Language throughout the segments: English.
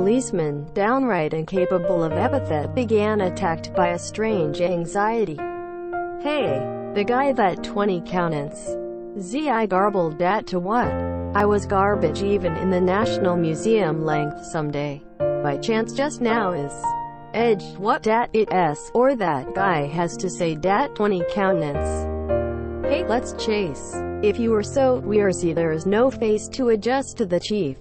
policeman, downright incapable of epithet, began attacked by a strange anxiety. "Hey, the guy that 20 countenance. I garbled that to what? I was garbage even in the National Museum length someday. By chance just now is edge what dat it s or that guy has to say dat 20 countenance. Hey, let's chase. If you were so wearsy there is no face to adjust to the chief.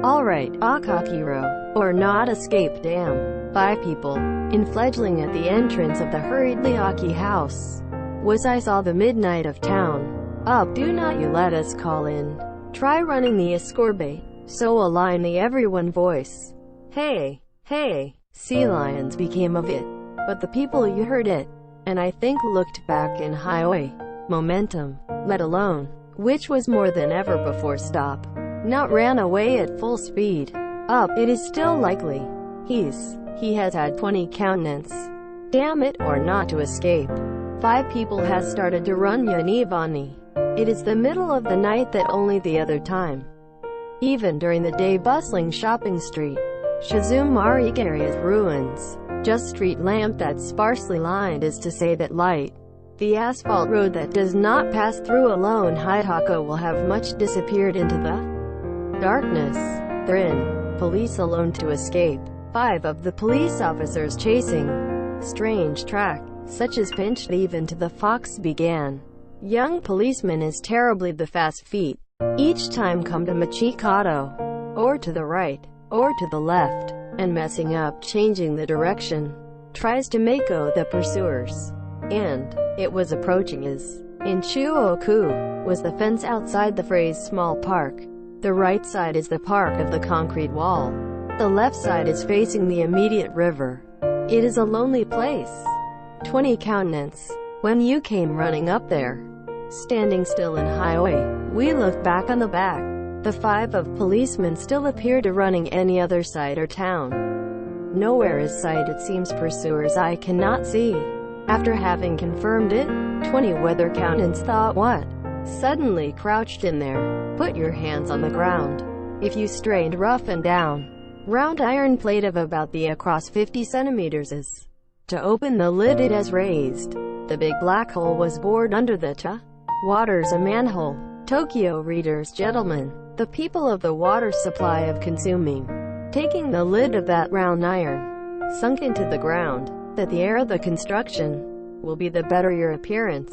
Alright, Akakiro. Or not escape damn. 5 people. In fledgling at the entrance of the hurriedly Aki house. Was I saw the midnight of town. Up, do not you let us call in. Try running the escorbe. So align the everyone voice. Hey, hey, sea lions became of it. But the people you heard it. And I think looked back in highway. Momentum, let alone, which was more than ever before stop. Not ran away at full speed. Up, it is still likely. He has had 20 countenance. Damn it, or not to escape. 5 people has started to run Yanivani. It is the middle of the night that only the other time. Even during the day bustling shopping street. Shizumari area's ruins. Just street lamp that sparsely lined is to say that light. The asphalt road that does not pass through alone Hidako will have much disappeared into the darkness. Therein, police alone to escape. 5 of the police officers chasing. Strange track, such as pinched even to the fox began. Young policeman is terribly the fast feet. Each time come to Machikado. Or to the right, or to the left, and messing up changing the direction. Tries to mako the pursuers. And it was approaching as in Chuoku was the fence outside the phrase small park. The right side is the park of the concrete wall. The left side is facing the immediate river. It is a lonely place. 20 countenance. When you came running up there, standing still in highway, we looked back on the back. The 5 of policemen still appear to running any other side or town. Nowhere is sight it seems pursuers I cannot see. After having confirmed it, 20 weather countenance thought what? Suddenly crouched in there. Put your hands on the ground. If you strained rough and down. Round iron plate of about the across 50 centimeters is. To open the lid it has raised. The big black hole was bored under the water's a manhole. Tokyo readers gentlemen, the people of the water supply of consuming. Taking the lid of that round iron. Sunk into the ground. That the air of the construction will be the better your appearance.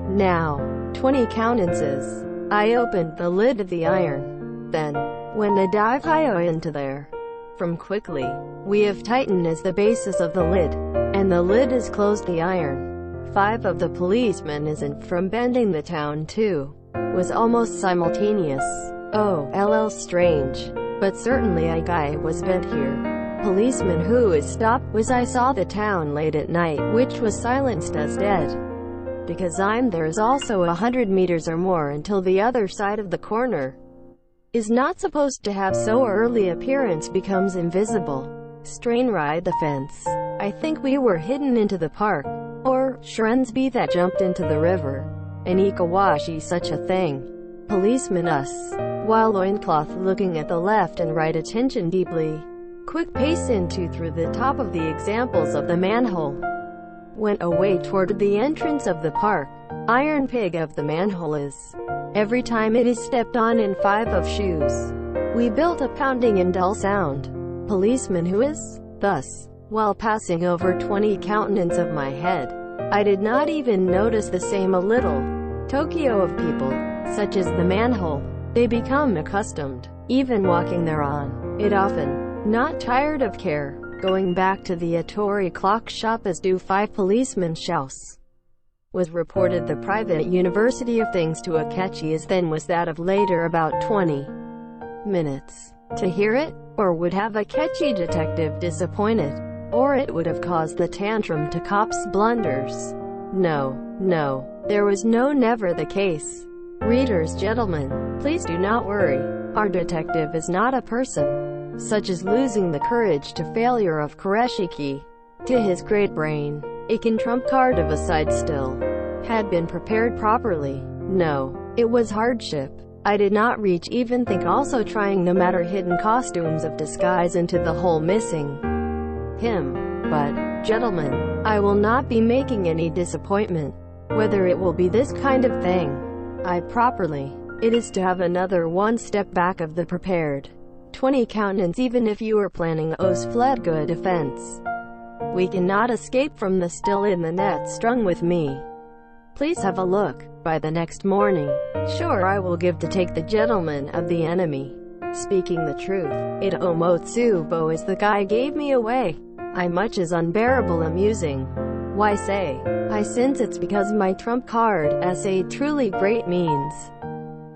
Now, 20 countenances. I opened the lid of the iron. Then, when the dive high into there. From quickly, we have tightened as the basis of the lid, and the lid is closed the iron. 5 of the policemen isn't from bending the town too. Was almost simultaneous. Oh, LL strange. But certainly a guy was bent here. Policeman who is stopped was I saw the town late at night, which was silenced as dead. Because I'm there is also 100 meters or more until the other side of the corner. Is not supposed to have so early appearance becomes invisible. Strain ride the fence. I think we were hidden into the park. Or, Shrensby that jumped into the river. And Ikawashi such a thing. Policeman us. While loincloth looking at the left and right attention deeply. Quick pace into through the top of the examples of the manhole. Went away toward the entrance of the park. Iron pig of the manhole is. Every time it is stepped on in 5 of shoes. We built a pounding and dull sound. Policeman who is, thus, while passing over 20 countenance of my head. I did not even notice the same a little. Tokyo of people, such as the manhole, they become accustomed, even walking thereon. It often, not tired of care, going back to the Atori clock shop as do 5 policemen shouts. Was reported the private University of things to Akechi as then was that of later about 20 minutes. To hear it, or would have Akechi detective disappointed, or it would have caused the tantrum to cops blunders. No, there was never the case. Readers gentlemen, please do not worry. Our detective is not a person, such as losing the courage to failure of Koreshiki. To his great brain, a can trump card of a side still had been prepared properly. No, it was hardship. I did not reach even think also trying no matter hidden costumes of disguise into the whole missing him. But, gentlemen, I will not be making any disappointment. Whether it will be this kind of thing, I properly, it is to have another one step back of the prepared 20 countenance even if you are planning O's fled good offense. We cannot escape from the still in the net strung with me. Please have a look. By the next morning, sure I will give to take the gentleman of the enemy. Speaking the truth, Itomotsubo is the guy gave me away. I much is unbearable amusing. Why say I since it's because my trump card as a truly great means.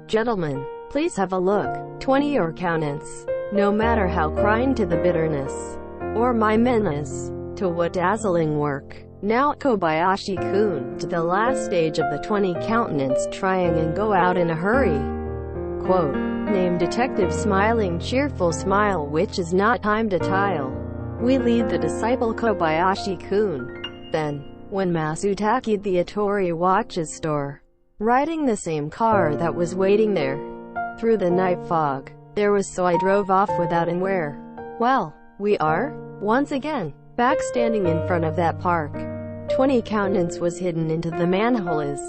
Gentlemen, please have a look. 20 or countenance. No matter how crying to the bitterness or my menace to what dazzling work. Now Kobayashi-kun, to the last stage of the 20 countenance trying and go out in a hurry. Quote, named detective smiling cheerful smile which is not time to tile. We lead the disciple Kobayashi-kun. Then, when Masutake the Atori watches store, riding the same car that was waiting there, through the night fog, there was so I drove off without and where. Well, we are, once again, back standing in front of that park. 20 countenance was hidden into the manhole is,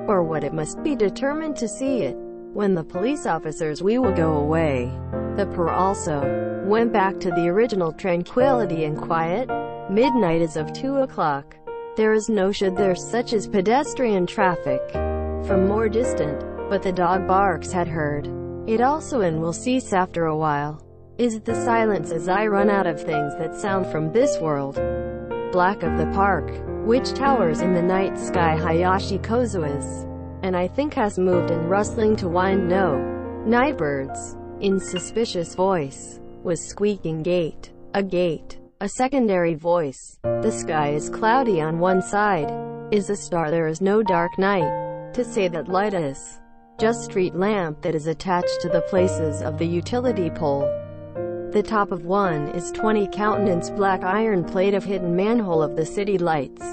or what it must be determined to see it. When the police officers we will go away. The per also went back to the original tranquility and quiet. Midnight is of 2 o'clock. There is no should there such as pedestrian traffic from more distant, but the dog barks had heard. It also and will cease after a while. Is the silence as I run out of things that sound from this world. Black of the park, which towers in the night sky Hayashi Kozu is, and I think has moved and rustling to wind no. Nightbirds, in suspicious voice, was squeaking gate, a secondary voice. The sky is cloudy on one side. Is a star there is no dark night. To say that light is just street lamp that is attached to the places of the utility pole. The top of one is 20 countenance black iron plate of hidden manhole of the city lights,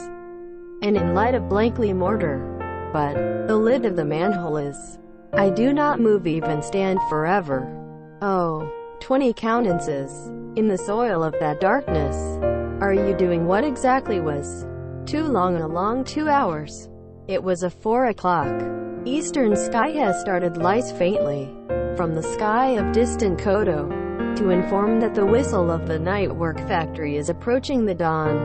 and in light of blankly mortar. But the lid of the manhole is, I do not move even stand forever. Oh, 20 countenances, in the soil of that darkness. Are you doing what exactly was too long a long 2 hours? It was a 4 o'clock. Eastern sky has started lights faintly from the sky of distant Koto, to inform that the whistle of the night work factory is approaching the dawn.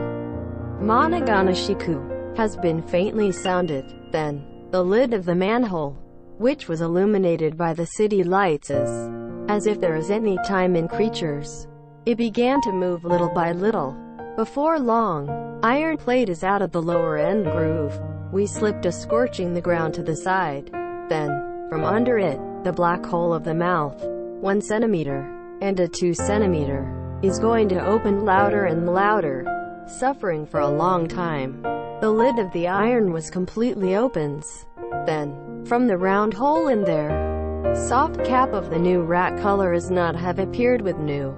Monoganashiku has been faintly sounded. Then, the lid of the manhole, which was illuminated by the city lights as if there is any time in creatures. It began to move little by little. Before long, iron plate is out of the lower end groove. We slipped a scorching the ground to the side. Then, from under it, the black hole of the mouth, 1 centimeter, and a 2 centimeter, is going to open louder and louder, suffering for a long time. The lid of the iron was completely opens. Then, from the round hole in there, soft cap of the new rat color is not have appeared with new.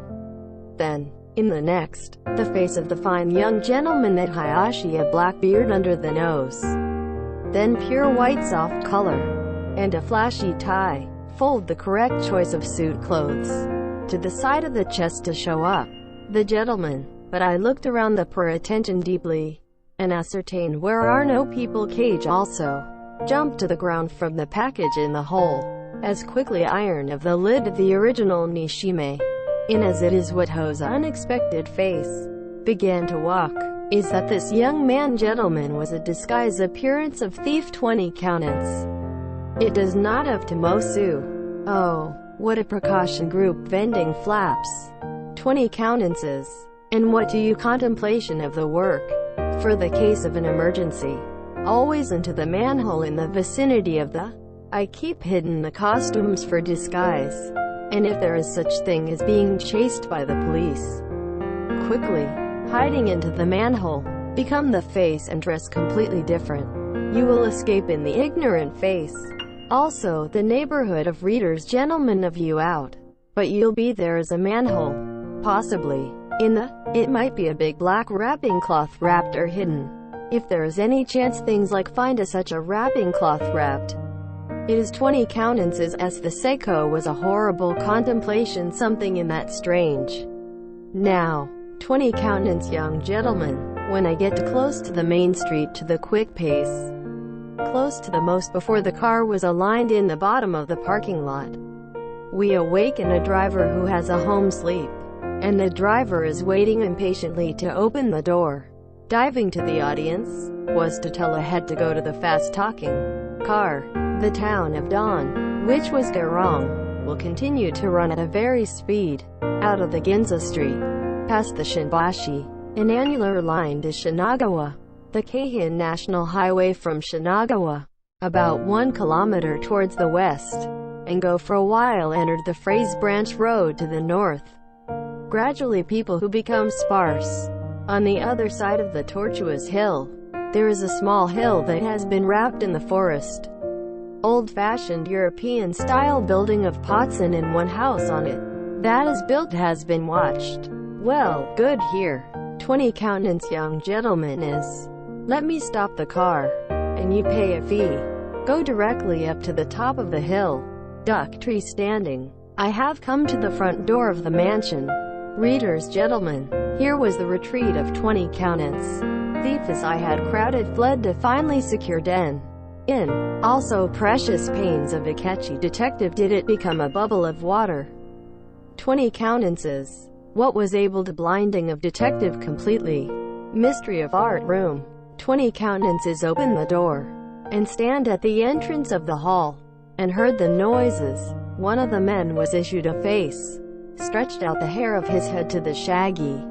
Then, in the next, the face of the fine young gentleman at Hayashi, a black beard under the nose. Then pure white soft color, and a flashy tie, fold the correct choice of suit clothes to the side of the chest to show up the gentleman. But I looked around the per attention deeply, and ascertained where are no people cage also. Jumped to the ground from the package in the hole, as quickly iron of the lid of the original Nishime, in as it is what Ho's unexpected face began to walk, is that this young man gentleman was a disguise appearance of thief 20 countenance. It does not have to Mosu. Oh, what a precaution group vending flaps. 20 countenances. And what do you contemplation of the work? For the case of an emergency, always into the manhole in the vicinity of the, I keep hidden the costumes for disguise. And if there is such thing as being chased by the police, quickly, hiding into the manhole, become the face and dress completely different. You will escape in the ignorant face. Also, the neighborhood of readers gentlemen of you out. But you'll be there as a manhole. Possibly. In the, it might be a big black wrapping cloth wrapped or hidden. If there is any chance things like find a such a wrapping cloth wrapped, It is 20 countenances as the Seiko was a horrible contemplation, something in that strange. Now, 20 countenance, young gentlemen, when I get close to the main street to the quick pace, close to the most before the car was aligned in the bottom of the parking lot, we awaken a driver who has a home sleep, and the driver is waiting impatiently to open the door. Diving to the audience was to tell ahead to go to the fast-talking car. The town of Dawn, which was Garong, will continue to run at a very speed, out of the Ginza Street, past the Shinbashi, an annular line to Shinagawa, the Keihin National Highway from Shinagawa, about 1 kilometer towards the west, and go for a while entered the Phrase Branch Road to the north. Gradually people who become sparse. On the other side of the tortuous hill, there is a small hill that has been wrapped in the forest. Old-fashioned European-style building of pots and in one house on it. That is built has been watched. Well, good here. 20 countenance, young gentlemen, is. Let me stop the car, and you pay a fee. Go directly up to the top of the hill. Duck tree standing. I have come to the front door of the mansion. Readers, gentlemen, here was the retreat of 20 countenance. Thief as I had crowded fled to finally secure den. In. Also precious pains of Akechi detective did it become a bubble of water. 20 countenances. What was able to blinding of detective completely. Mystery of art room. 20 countenances opened the door, and stand at the entrance of the hall, and heard the noises. One of the men was issued a face, stretched out the hair of his head to the shaggy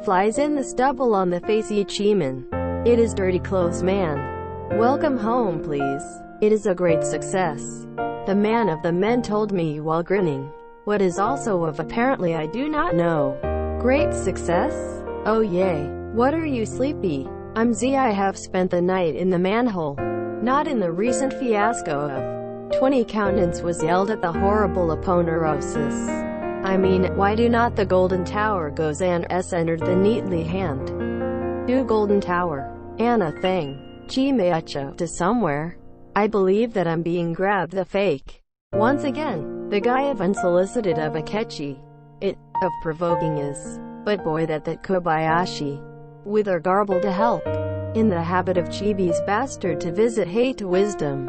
flies in the stubble on the face Ichiman. It is dirty clothes man. Welcome home please. It is a great success. The man of the men told me while grinning. What is also of apparently I do not know. Great success? Oh yay. What are you sleepy? I'm Z. I have spent the night in the manhole. Not in the recent fiasco of 20 countenance was yelled at the horrible aponeurosis. I mean, why do not the Golden Tower goes and S entered the neatly hand. Do Golden Tower. Anna thing. Chimeacho to somewhere. I believe that I'm being grabbed the fake. Once again, the guy of unsolicited of Akechi. It, of provoking is. But boy that Kobayashi. With her garble to help. In the habit of Chibi's bastard to visit hate to wisdom.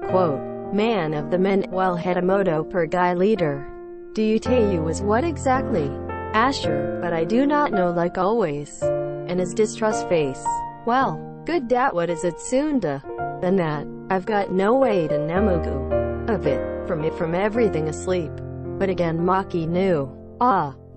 Quote, man of the men, while Hitamoto per guy leader. Do you tell you was what exactly? Asher, but I do not know like always. And his distrust face. Well, good dat what is it soon to? Than that, I've got no way to nemugu. Of it, from everything asleep. But again Maki knew.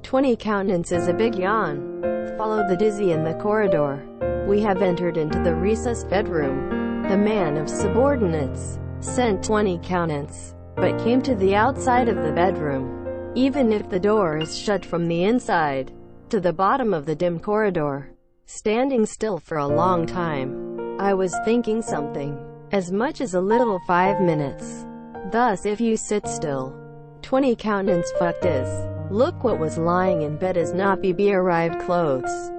20 countenance is a big yawn. Follow the dizzy in the corridor. We have entered into the recessed bedroom. The man of subordinates sent 20 countenance, but came to the outside of the bedroom. Even if the door is shut from the inside, to the bottom of the dim corridor. Standing still for a long time. I was thinking something. As much as a little 5 minutes. Thus if you sit still. 20 countenance fucked is. Look what was lying in bed is not BB arrived clothes.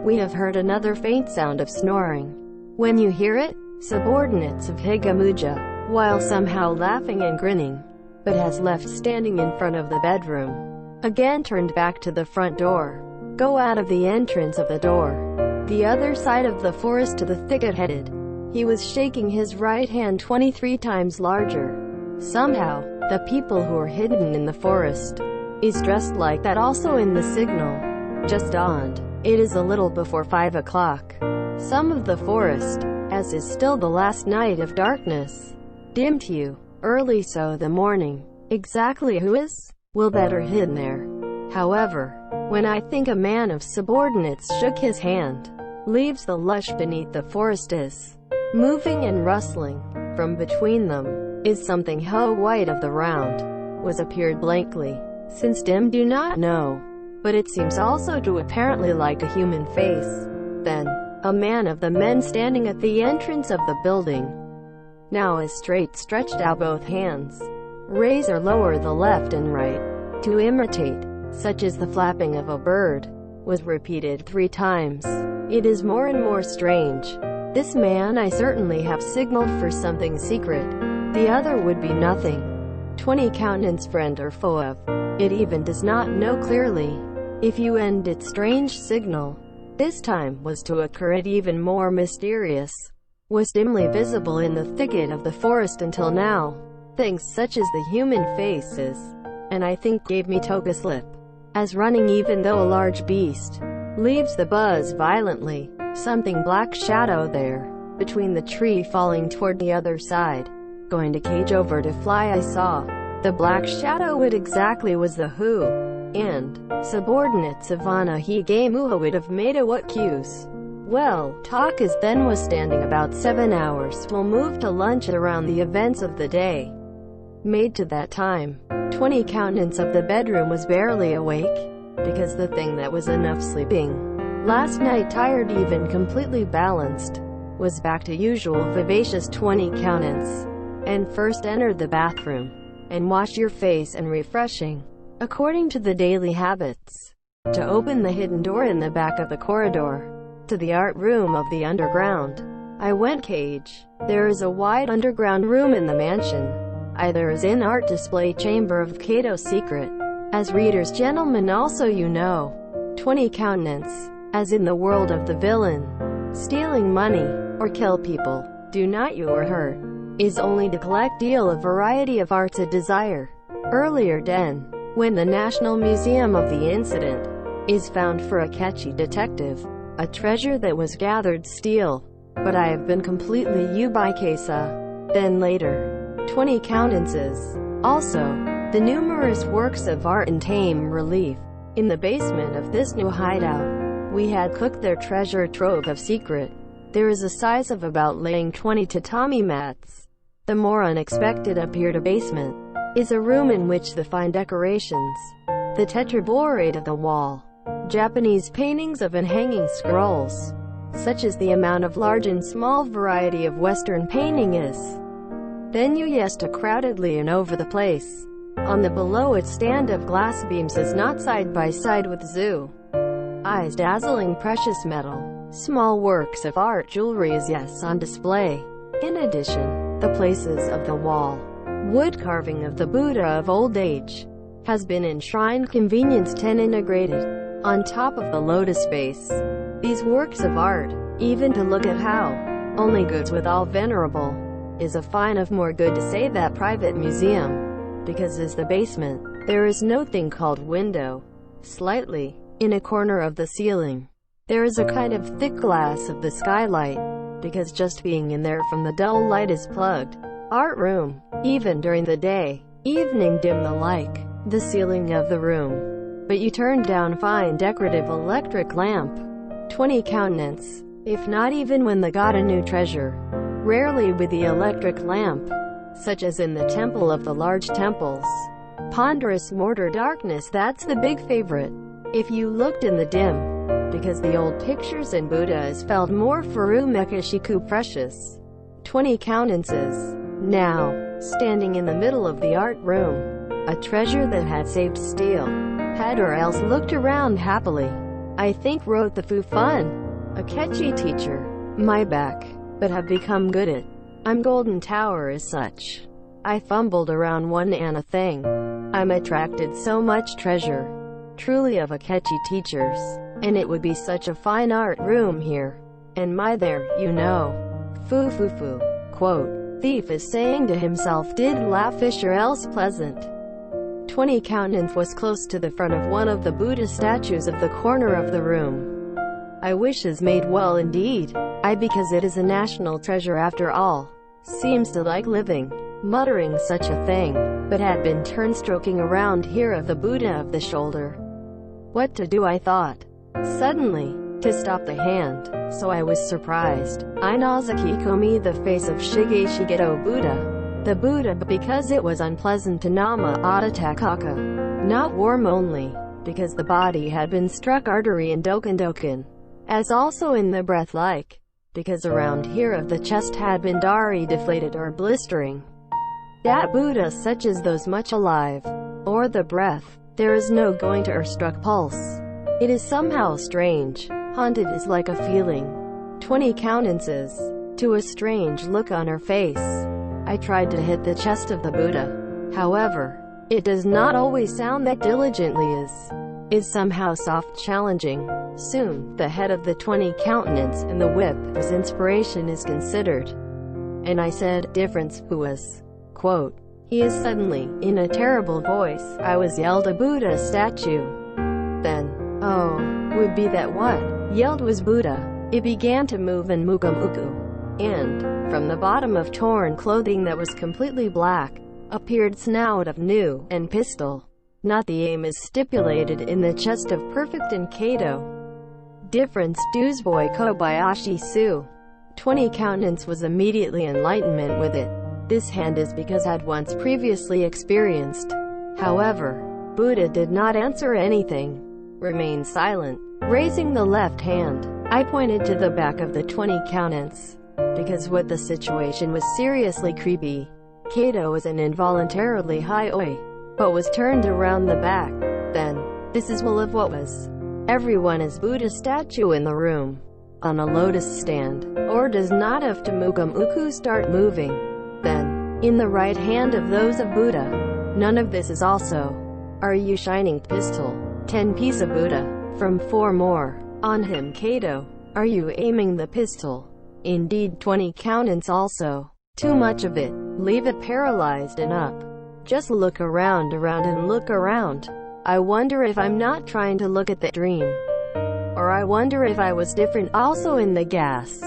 We have heard another faint sound of snoring. When you hear it, subordinates of Higamuja, while somehow laughing and grinning, but has left standing in front of the bedroom. Again turned back to the front door. Go out of the entrance of the door. The other side of the forest to the thicket-headed. He was shaking his right hand 23 times larger. Somehow, the people who are hidden in the forest is dressed like that also in the signal. Just dawned. It is a little before 5 o'clock. Some of the forest, as is still the last night of darkness, dim to you, early so the morning. Exactly who is? Will that are hidden there. However, when I think a man of subordinates shook his hand, leaves the lush beneath the forest is moving and rustling. From between them, is something ho white of the round, was appeared blankly, since dim do not know, but it seems also to apparently like a human face. Then, a man of the men standing at the entrance of the building, now is straight stretched out both hands, raise or lower the left and right, to imitate, such as the flapping of a bird, was repeated 3 times. It is more and more strange. This man I certainly have signaled for something secret. The other would be nothing. 20 countenance friend or foe of. It even does not know clearly. If you end its strange signal, this time was to occur at even more mysterious, was dimly visible in the thicket of the forest until now. Things such as the human face is, and I think gave me toga slip. As running even though a large beast leaves the buzz violently, something black shadow there, between the tree falling toward the other side, going to cage over to fly I saw. The black shadow it exactly was the who, and subordinate Savannah he Gamuha would have made a what cues. Well, talk as then was standing about 7 hours, we'll move to lunch around the events of the day. Made to that time, 20 countenance of the bedroom was barely awake, because the thing that was enough sleeping last night, tired even completely balanced, was back to usual vivacious 20 countenance, and first entered the bathroom, and washed your face and refreshing, according to the daily habits, to open the hidden door in the back of the corridor, to the art room of the underground. I went cage. There is a wide underground room in the mansion. Either is in art display chamber of Cato's secret. As readers gentlemen also you know, 20 countenance, as in the world of the villain, stealing money, or kill people, do not you or hurt, is only to collect deal a variety of arts a desire. Earlier den, when the National Museum of the incident is found for a catchy detective, a treasure that was gathered steal, but I have been completely you by Casa. Then later, 20 countenances, also, the numerous works of art in tame relief, in the basement of this new hideout, we had cooked their treasure trove of secret. There is a size of about laying 20 tatami mats. The more unexpected appeared a basement, is a room in which the fine decorations, the tetraborate of the wall, Japanese paintings of and hanging scrolls, such as the amount of large and small variety of Western painting is. Then you yes to crowdedly and over the place. On the below it stand of glass beams is not side by side with zoo. Eyes dazzling precious metal, small works of art jewelry is yes on display. In addition, the places of the wall, wood carving of the Buddha of old age, has been enshrined convenience 10 integrated on top of the lotus base. These works of art, even to look at how only goods with all venerable, is a fine of more good to say that private museum, because as the basement, there is no thing called window. Slightly, in a corner of the ceiling, there is a kind of thick glass of the skylight, because just being in there from the dull light is plugged. Art room, even during the day, evening dim the like, the ceiling of the room. But you turn down fine decorative electric lamp, 20 countenance, if not even when they got a new treasure. Rarely with the electric lamp, such as in the temple of the large temples. Ponderous mortar darkness, that's the big favorite. If you looked in the dim, because the old pictures and Buddha is felt more furumekashiku precious. 20 countenances. Now, standing in the middle of the art room, a treasure that had saved steel, had or else looked around happily. I think wrote the foo fun. A catchy teacher. My back. But have become good at. I'm Golden Tower as such. I fumbled around one and a thing. I'm attracted so much treasure. Truly of a catchy teachers. And it would be such a fine art room here. And my there, you know. Foo foo foo. Quote. Thief is saying to himself did laughish or else pleasant. 20 countenance was close to the front of one of the Buddha statues of the corner of the room. I wish is made well indeed. Because it is a national treasure after all. Seems to like living, muttering such a thing, but had been turned stroking around here of the Buddha of the shoulder. What to do I thought. Suddenly, to stop the hand, so I was surprised. I Nazaki komi the face of Shige Shigeto Buddha. The Buddha because it was unpleasant to Nama Adatakaka. Not warm only, because the body had been struck artery in Doken, as also in the breath like. Because around here of the chest had been dari deflated or blistering. That Buddha such as those much alive, or the breath, there is no going to or struck pulse. It is somehow strange, haunted is like a feeling. 20 countenances, to a strange look on her face. I tried to hit the chest of the Buddha. However, it does not always sound that diligently is somehow soft challenging. Soon, the head of the 20 countenance and the whip, whose inspiration is considered. And I said, difference, who was, quote, he is suddenly, in a terrible voice, I was yelled a Buddha statue. Then, oh, would be that what? Yelled was Buddha. It began to move in mukamuku. And, from the bottom of torn clothing that was completely black, appeared snout of new, and pistol. Not the aim is stipulated in the chest of perfect and Kato. Difference, Newsboy Kobayashi Su. 20 countenance was immediately enlightenment with it. This hand is because had once previously experienced. However, Buddha did not answer anything. Remained silent. Raising the left hand, I pointed to the back of the 20 countenance. Because what the situation was seriously creepy. Kato was an involuntarily high oi, but was turned around the back. Then, this is all of what was. Everyone is Buddha statue in the room. On a lotus stand, or does not have to mukamuku start moving. Then, in the right hand of those of Buddha. None of this is also. Are you shining pistol? 10 piece of Buddha. From 4 more. On him Kato. Are you aiming the pistol? Indeed 20 countenance also. Too much of it. Leave it paralyzed and up. Just look around and look around. I wonder if I'm not trying to look at the dream. Or I wonder if I was different also in the gas.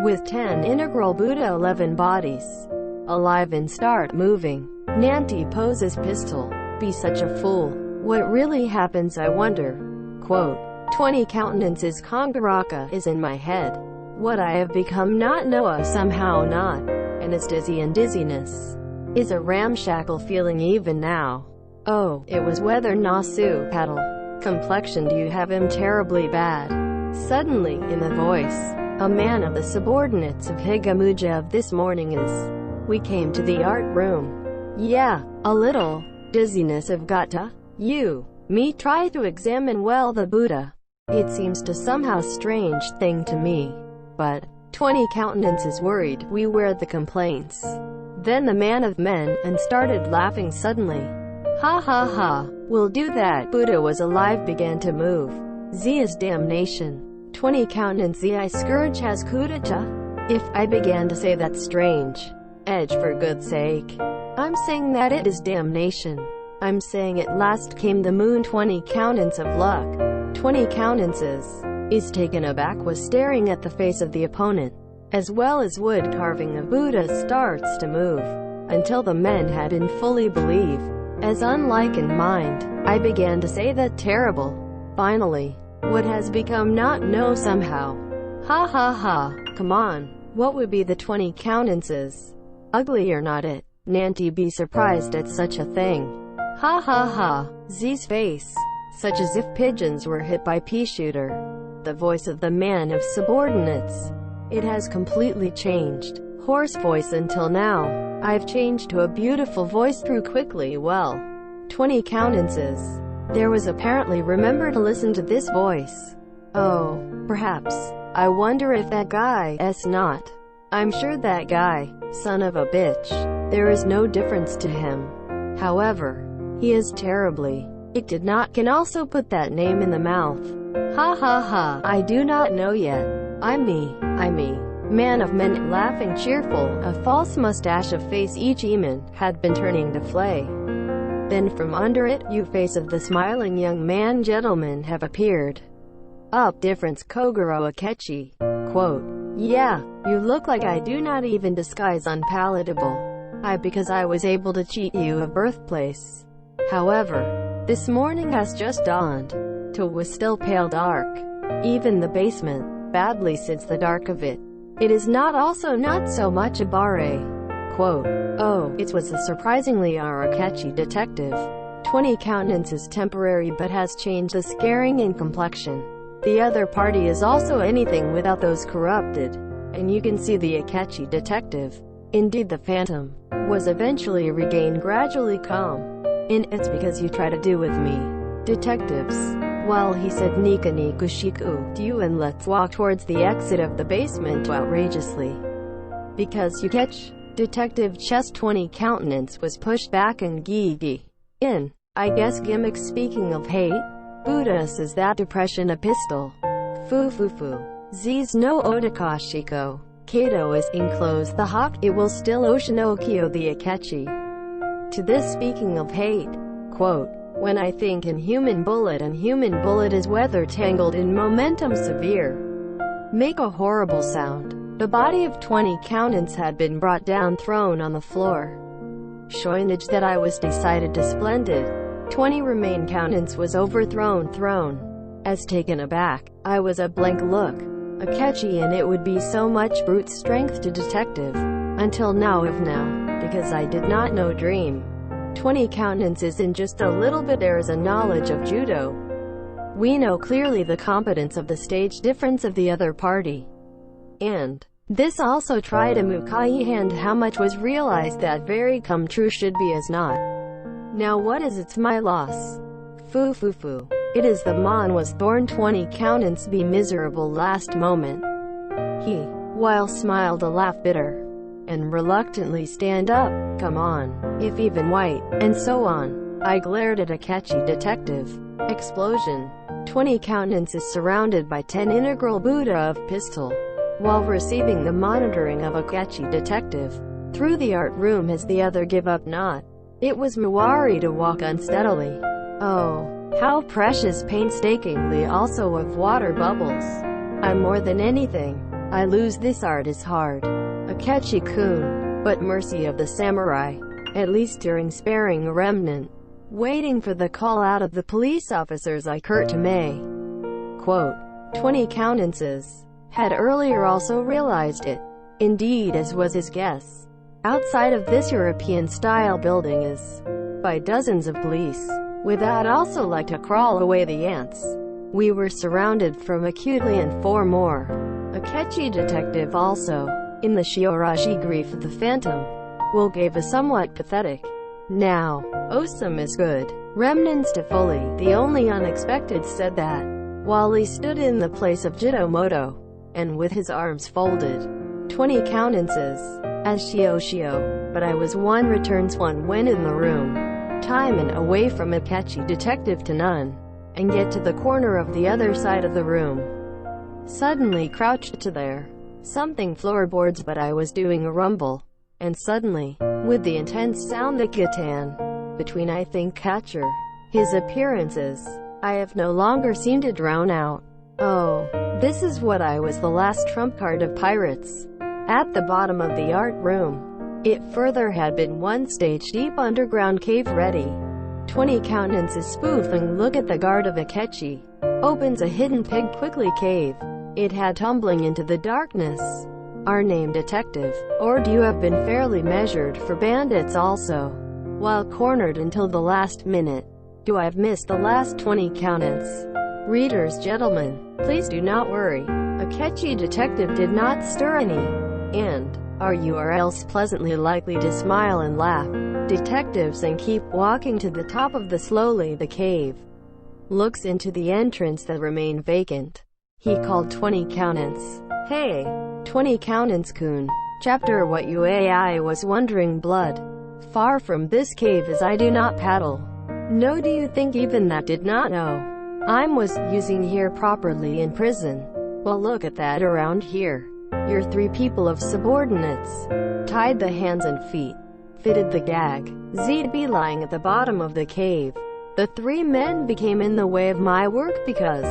With 10 integral Buddha 11 bodies. Alive and start moving. Nanti poses pistol. Be such a fool. What really happens I wonder. Quote, 20 countenances Kongaraka is in my head. What I have become not Noah somehow not. And is dizzy and dizziness. Is a ramshackle feeling even now. Oh, it was whether Nasu paddle. Complexion do you have him terribly bad. Suddenly, in the voice, a man of the subordinates of Higamuja of this morning is. We came to the art room. Yeah, a little. Dizziness of Gata. You. Me try to examine well the Buddha. It seems to somehow strange thing to me. But, 20 countenance is worried, we were the complaints. Then the man of men, and started laughing suddenly. Ha ha ha, we'll do that. Buddha was alive began to move. Z is damnation. 20 countenance Z I scourge has kudacha. If I began to say that strange. Edge for good sake. I'm saying that it is damnation. I'm saying at last came the moon 20 countenance of luck. 20 countenances. Is taken aback was staring at the face of the opponent. As well as wood carving of Buddha starts to move. Until the men had in fully believe. As unlike in mind, I began to say that terrible. Finally, what has become not know somehow. Ha ha ha, come on, what would be the 20 countenances? Ugly or not it, Nanti be surprised at such a thing. Ha ha ha, Z's face, such as if pigeons were hit by pea shooter. The voice of the man of subordinates. It has completely changed. Hoarse voice until now. I've changed to a beautiful voice through quickly well. 20 countenances. There was apparently remember to listen to this voice. Oh, perhaps. I wonder if that guy is not. I'm sure that guy, son of a bitch. There is no difference to him. However, he is terribly. It did not can also put that name in the mouth. Ha ha ha, I do not know yet. I'm me. Man of men, laughing cheerful, a false mustache of face each eman, had been turning to flay. Then from under it, you face of the smiling young man gentleman have appeared. Up difference Kogoro Akechi. Quote, yeah, you look like I do not even disguise unpalatable. Because I was able to cheat you of birthplace. However, this morning has just dawned. Till was still pale dark. Even the basement, badly since the dark of it. It is not also not so much a bare. Quote, oh, it was a surprisingly Arakechi detective. 20 countenance is temporary but has changed the scaring in complexion. The other party is also anything without those corrupted. And you can see the Akechi detective. Indeed the phantom was eventually regained gradually calm. And it's because you try to do with me. Detectives. Well, he said Nika Nikushiku, do you and let's walk towards the exit of the basement outrageously. Because you catch? Detective Chess 20 countenance was pushed back and gee in. I guess gimmick. Speaking of hate, Buddha says that depression a pistol. Fu. Z's no Odakashiko. Kato is enclosed the hawk, it will still Oshinokyo the Akechi. To this speaking of hate, quote, when I think in human bullet and human bullet is weather tangled in momentum severe. Make a horrible sound. The body of 20 countenance had been brought down thrown on the floor. Shoinage that I was decided to splendid. 20 remain countenance was overthrown thrown. As taken aback, I was a blank look. Akechi and it would be so much brute strength to detective. Until now because I did not know dream. 20 countenance isn't just a little bit there is a knowledge of judo. We know clearly the competence of the stage difference of the other party. And this also try to mukai hand how much was realized that very come true should be as not. Now what is it's my loss? Fu. It is the mon was thorn 20 countenance be miserable last moment. He, while smiled a laugh bitter. And reluctantly stand up, come on, if even white, and so on. I glared at Akechi detective. Explosion. 20 countenance is surrounded by 10 integral Buddha of pistol. While receiving the monitoring of Akechi detective. Through the art room has the other give up not. It was Muwari to walk unsteadily. Oh, how precious painstakingly also of water bubbles. I more than anything. I lose this art is hard. Akechi-kun, but mercy of the samurai, at least during sparing a remnant, waiting for the call out of the police officers I curt to May. Quote, 20 countenances, had earlier also realized it, indeed as was his guess. Outside of this European-style building is, by dozens of police, without also like to crawl away the ants. We were surrounded from acutely and 4 more. Akechi detective also. In the Shiorashi grief of the phantom, Will gave a somewhat pathetic. Now, Osam is good. Remnants to fully. The only unexpected said that. Wally stood in the place of Jitomoto, and with his arms folded. 20 countenances. As Shio. But I was one returns one when in the room. Time and away from Akechi detective to none. And get to the corner of the other side of the room. Suddenly crouched to there. Something floorboards but I was doing a rumble. And suddenly, with the intense sound that Gatan, between I think catcher, his appearances, I have no longer seemed to drown out. Oh, this is what I was the last trump card of pirates. At the bottom of the art room. It further had been one stage deep underground cave ready. 20 countenances spoofing look at the guard of Akechi. Opens a hidden pig quickly cave. It had tumbling into the darkness. Our name detective, or do you have been fairly measured for bandits also? While cornered until the last minute. Do I have missed the last 20 countenance? Readers gentlemen, please do not worry. Akechi detective did not stir any. And, are you or else pleasantly likely to smile and laugh. Detectives and keep walking to the top of the slowly the cave. Looks into the entrance that remain vacant. He called 20 countenance. Hey, 20 countenance-kun. Chapter what I was wondering blood. Far from this cave as I do not paddle. No do you think even that did not know. I'm was using here properly in prison. Well look at that around here. You're 3 people of subordinates. Tied the hands and feet. Fitted the gag. Z'd be lying at the bottom of the cave. The 3 men became in the way of my work because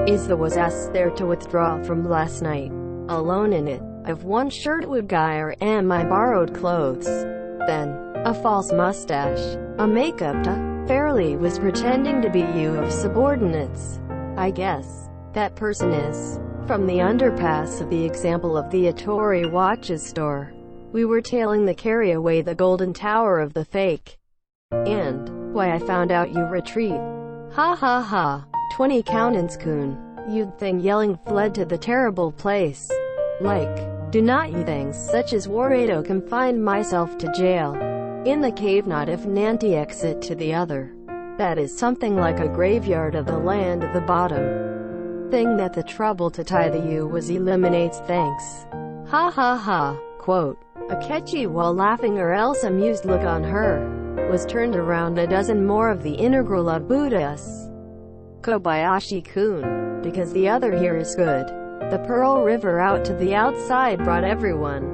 Isla was asked there to withdraw from last night. Alone in it, I've one shirt would gyre and my borrowed clothes. Then, a false mustache, a makeup fairly was pretending to be you of subordinates. I guess, that person is, from the underpass of the example of the Atori watches store. We were tailing the carry away the golden tower of the fake. And, why I found out you retreat. Ha ha ha. 20 countenance-kun. You'd thing yelling fled to the terrible place. Like, do not you things such as Warado confined myself to jail. In the cave not if Nanti exit to the other. That is something like a graveyard of the land of the bottom. Thing that the trouble to tie the U was eliminates thanks. Ha ha ha. Quote, Akechi, while laughing or else amused look on her, was turned around a dozen more of the integral of Buddhas. Kobayashi-kun, because the other here is good. The Pearl River out to the outside brought everyone.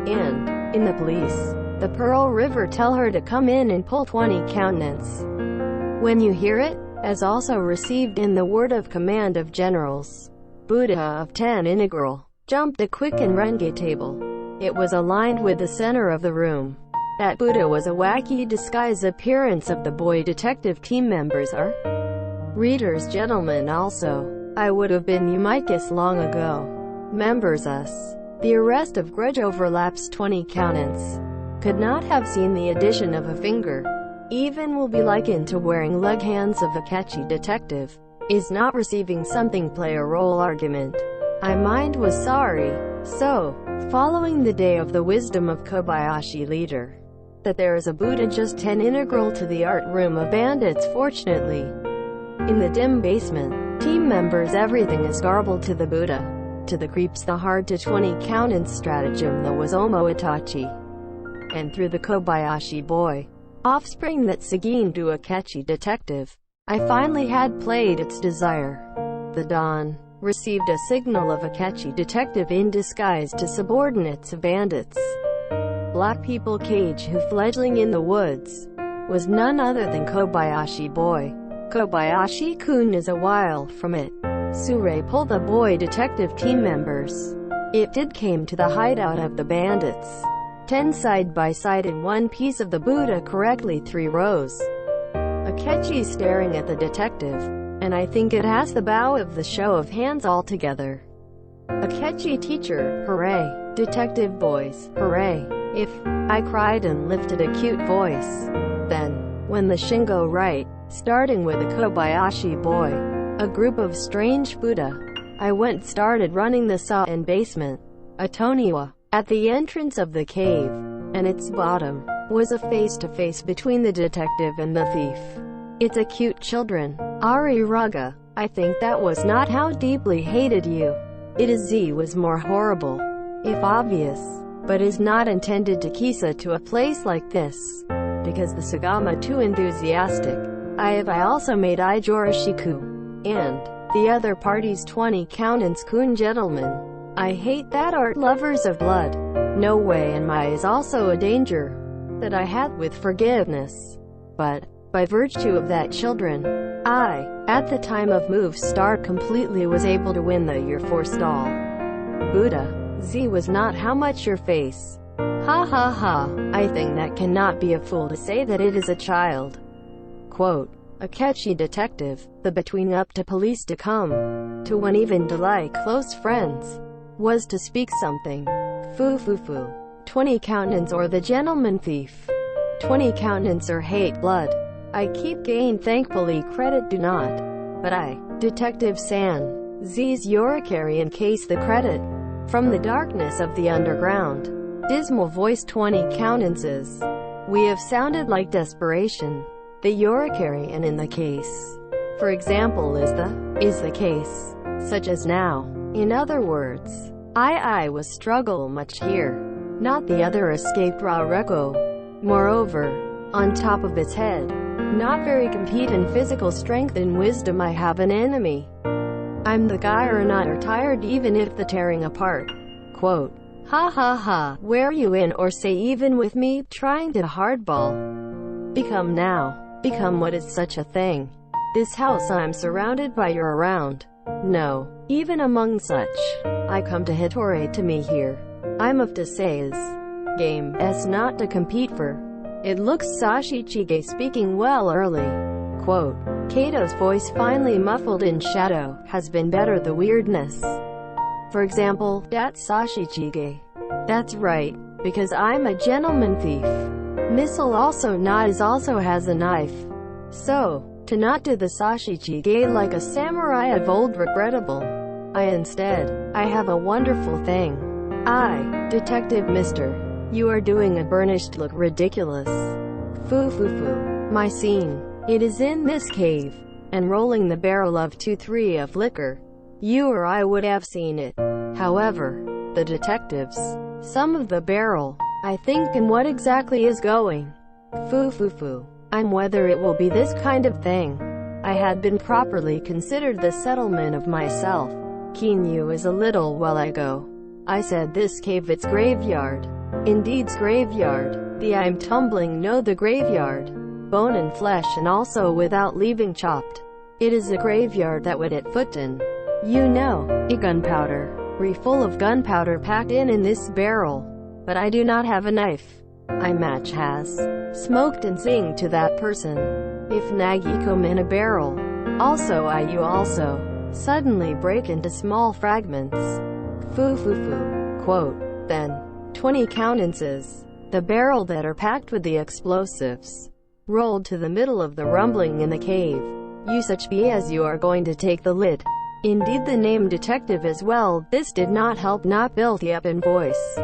And, in the police, the Pearl River tell her to come in and pull 20 countenance. When you hear it, as also received in the word of command of generals. Buddha of 10 integral, jumped a quick and renge table. It was aligned with the center of the room. That Buddha was a wacky disguise appearance of the boy detective team members are. Readers gentlemen also. I would have been Umicus long ago. Members us. The arrest of grudge overlaps 20 countenance. Could not have seen the addition of a finger. Even will be likened to wearing leg hands of a catchy detective. Is not receiving something play a role argument. I mind was sorry. So, following the day of the wisdom of Kobayashi leader, that there is a Buddha just 10 integral to the art room of bandits fortunately. In the dim basement, team members everything is garbled to the Buddha. To the creeps the hard to 20 countenance stratagem that was Omo Itachi. And through the Kobayashi boy, offspring that Sagin to a catchy detective, I finally had played its desire. The dawn received a signal of a catchy detective in disguise to subordinates of bandits. Black people cage who fledgling in the woods was none other than Kobayashi boy. Kobayashi-kun is a while from it. Sure pulled the boy detective team members. It did came to the hideout of the bandits. 10 side by side in one piece of the Buddha correctly 3 rows. Akechi staring at the detective, and I think it has the bow of the show of hands altogether. Akechi teacher, hooray. Detective boys, hooray. If, I cried and lifted a cute voice. Then, when the Shingo right, starting with a Kobayashi boy, a group of strange Buddha, I went started running the saw and basement. Atoniwa, at the entrance of the cave, and its bottom, was a face-to-face between the detective and the thief. It's a cute children. Ari Raga, I think that was not how deeply hated you. It is Z was more horrible, if obvious, but is not intended to Kisa to a place like this, because the Sagama too enthusiastic. I also made Ijorashiku. And the other party's 20 countenance kun gentlemen. I hate that art lovers of blood. No way, and my is also a danger that I had with forgiveness. But, by virtue of that children, I, at the time of move start completely was able to win the year forestall. Buddha, Z was not how much your face. Ha ha ha, I think that cannot be a fool to say that it is a child. Quote, a catchy detective, the between up to police to come, to one even to like close friends, was to speak something. Foo. 20 countenance or the gentleman thief. 20 countenance or hate blood. I keep gain thankfully credit do not. But I, Detective San, Z's Yorikari in case the credit. From the darkness of the underground. Dismal voice 20 countenances. We have sounded like desperation. The Yorikari and in the case. For example is the case. Such as now. In other words, I was struggle much here. Not the other escaped Rareko. Moreover, on top of its head, not very compete in physical strength and wisdom I have an enemy. I'm the guy or not or tired even if the tearing apart. Quote, ha ha ha, where you in or say even with me, trying to hardball. Become what is such a thing. This house I'm surrounded by you're around. No, even among such. I come to Hitori to me here. I'm of to say is. Game S not to compete for. It looks Sashichige speaking well early. Quote, Kato's voice finally muffled in shadow, has been better the weirdness. For example, that's Sashichige. That's right, because I'm a gentleman thief. Missile also not is also has a knife. So, to not do the Sashichige like a samurai of old regrettable. I have a wonderful thing. Detective Mr. You are doing a burnished look ridiculous. Foo. My scene. It is in this cave. And rolling the barrel of 2-3 of liquor. You or I would have seen it. However, the detectives some of the barrel. I think and what exactly is going. Foo. I'm whether it will be this kind of thing. I had been properly considered the settlement of myself. Keen you is a little while I go. I said this cave it's graveyard. Indeed's graveyard. The I'm tumbling no the graveyard. Bone and flesh and also without leaving chopped. It is a graveyard that would it foot in. You know, gunpowder. Full of gunpowder packed in this barrel. But I do not have a knife. I match has smoked and sing to that person. If Nagi come in a barrel. Also you also suddenly break into small fragments. Foo. Quote, then, 20 countenances. The barrel that are packed with the explosives. Rolled to the middle of the rumbling in the cave. You such be as you are going to take the lid. Indeed the name detective as well, this did not help not filthy up in voice.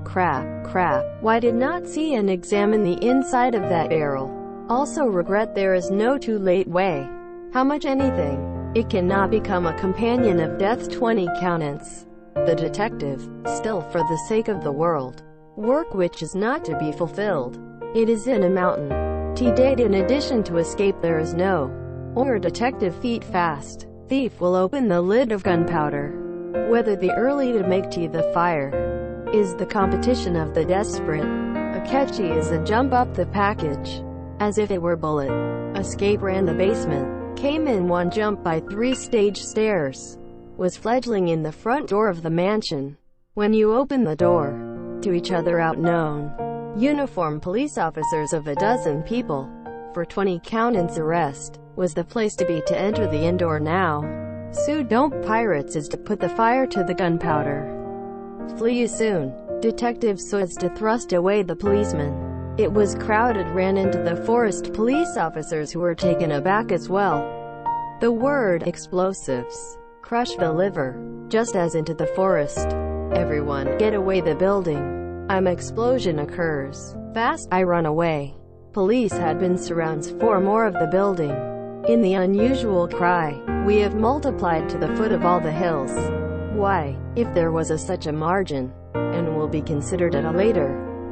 Crap, why did not see and examine the inside of that barrel. Also regret there is no too late way. How much anything. It cannot become a companion of death 20 countenance. The detective, still for the sake of the world. Work which is not to be fulfilled. It is in a mountain. T-date in addition to escape there is no. Or detective feet fast. Thief will open the lid of gunpowder. Whether the early to make tea the fire. Is the competition of the desperate. A catchy is a jump up the package. As if it were bullet. Escape ran the basement. Came in one jump by 3 stage stairs. Was fledgling in the front door of the mansion. When you open the door. To each other unknown. Uniformed police officers of a dozen people. For 20 countenance arrest. Was the place to be to enter the indoor now. Sue don't pirates is to put the fire to the gunpowder. Flee you soon. Detective was to thrust away the policeman. It was crowded ran into the forest police officers who were taken aback as well. The word explosives crushed the liver. Just as into the forest. Everyone get away the building. Explosion occurs. Fast I run away. Police had been surrounds for more of the building. In the unusual cry, we have multiplied to the foot of all the hills. Why, if there was such a margin, and will be considered at a later,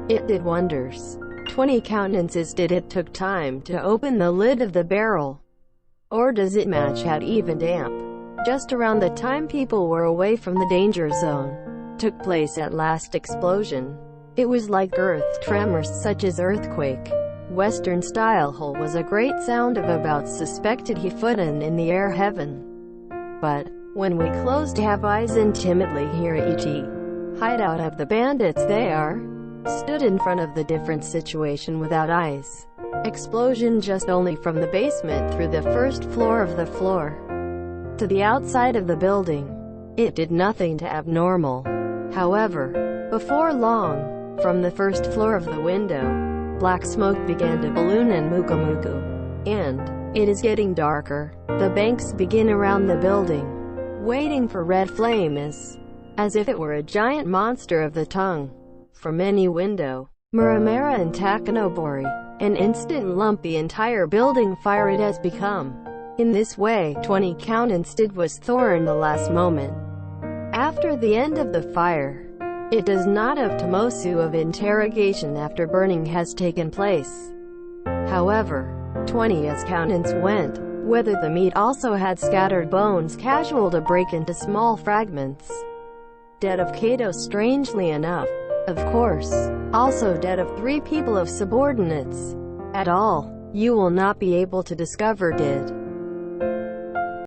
it did wonders. 20 countenances did it took time to open the lid of the barrel. Or does it match had even damp? Just around the time people were away from the danger zone, took place at last explosion. It was like earth tremors such as earthquake. Western style hole was a great sound of about suspected he footin in the air heaven. But, when we closed to have eyes and timidly hear e.g. hideout of the bandits they are, stood in front of the different situation without eyes. Explosion just only from the basement through the first floor of the floor. To the outside of the building. It did nothing to abnormal. However, before long, from the first floor of the window, black smoke began to balloon and muku. And, it is getting darker. The banks begin around the building. Waiting for red flame as if it were a giant monster of the tongue. From any window. Muramura and Takanobori. An instant lump the entire building fire it has become. In this way, 20 countenance did was Thorn the last moment. After the end of the fire. It does not have Tomosu of interrogation after burning has taken place. However, 20 as countenance went, whether the meat also had scattered bones casual to break into small fragments. Dead of Kato strangely enough, of course, also dead of 3 people of subordinates. At all, you will not be able to discover did.